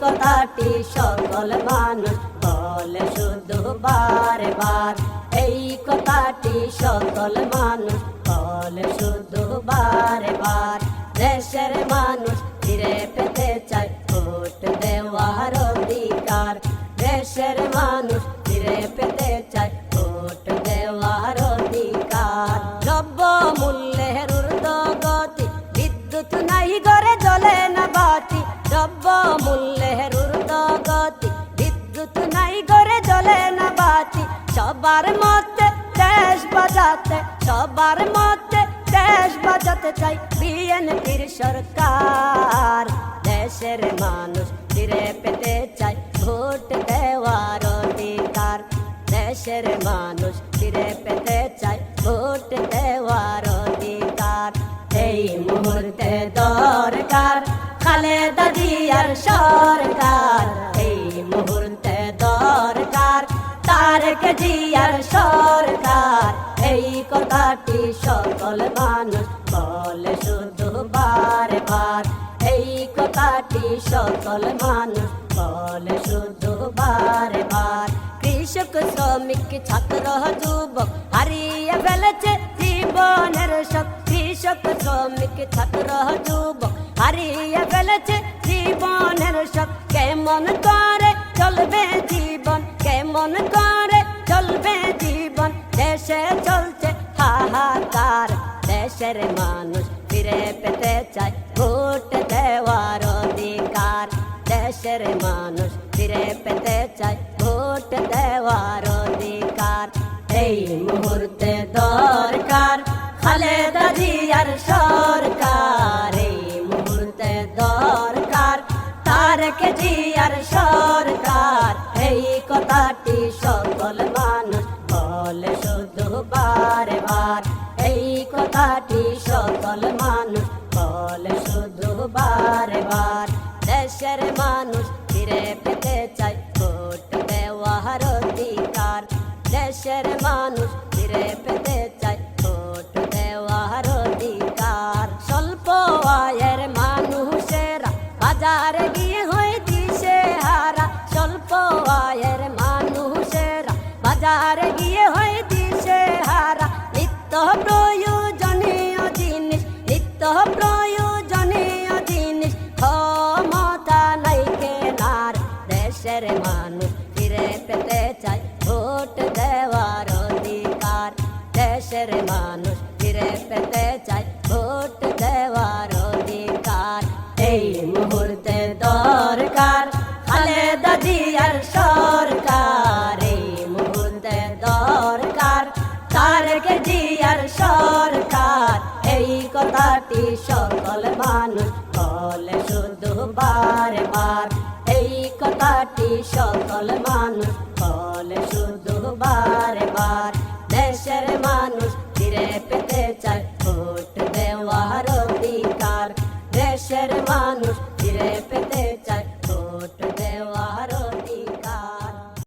কথাটি সকল মানুষ বলে শুধু বারে বার, এই কথাটি সকল মানুষ বলে শুধু বারে বার। দেশের মানুষ ফিরে পেতে চায় ভোট দেওয়ার অধিকার, দেশের মানুষ ফিরে পেতে চায় ভোট দেওয়ার অধিকার। দ্রব্য মূল্যের ঊর্ধ্বগতি, বিদ্যুৎ নাই ঘরে জ্বলে না বাতি, দ্রব্য মূল্যের ঊর্ধ্বগতি, বিদ্যুৎ নাই ঘরে জ্বলে না বাতি। সবার মধ্যে দেশ বাঁচাতে, সবার মধ্যে দেশ বাঁচাতে চাই বিএনপির সরকার। দেশের মানুষ ফিরে পেতে চাই ভোট দেওয়ার অধিকার, দেশের মানুষ ফিরে পেতে চাই ভোট দেওয়ার অধিকার। এই মুহূর্তে দরকার খালেদা জিয়ার সরকার, এই মুহূর্তে দরকার তারেক জিয়ার সরকার। এই কথাটি সকল মানুষ বলে শুধু বারে বার, এই কথাটি সকল মানুষ বলে শুধু বারে বার। কৃষক শ্রমিক ছাত্র যুবক হারিয়ে ফেলেছে জীবনের শখ, কৃষক শ্রমিক ছাত্র যুবক হারিয়ে ফেলেছে জীবনের শখ। কেমন করে চলবে জীবন, কেমন করে চলবে জীবন, দেশে চলছে হাহাকার। দেশের মানুষ ফিরে পেতে চায় ভোট দেওয়ার অধিকার, দেশের মানুষ ফিরে পেতে চায় ভোট দেওয়ার অধিকার। এই মুহূর্তে দরকার খালেদা জিয়ার সরকার, এই মুহূর্তে দরকার তারেক জিয়ার সরকার। এই কথাটি সকল মানুষ বলে শুধু বারে বার, এই কথাটি সকল মানুষ বলে শুধু বারে বার। দেশের মানুষ ফিরে পেতে চায় ভোট দেওয়ার অধিকার, দেশের মানুষ ফিরে পেতে চায় ভোট দেওয়ার অধিকার। স্বল্প আয়ের মানুষেরা বাজারে গিয়ে হয় দিশে হারা, স্বল্প আয়ের মানুষেরা বাজারে গিয়ে হয় দিশে হারা। নিত্য প্রয়োজনীয় জিনিস, নিত্য প্রয়োজনীয় জিনিস ক্ষমতা নাই কেনার। দেশের মানুষ ফিরে পেতে চায় ভোট দেওয়ার অধিকার, দেশের মানুষ ফিরে পেতে চায় ভোট দেওয়ার অধিকার। এই মুহূর্তে দরকার খালেদা জিয়ার সরকার, এই মুহূর্তে দরকার তারেক জিয়ার সরকার। এই কথাটি সকল মানুষ বলে শুধু বারে বার, এই কথাটি সকল মানুষ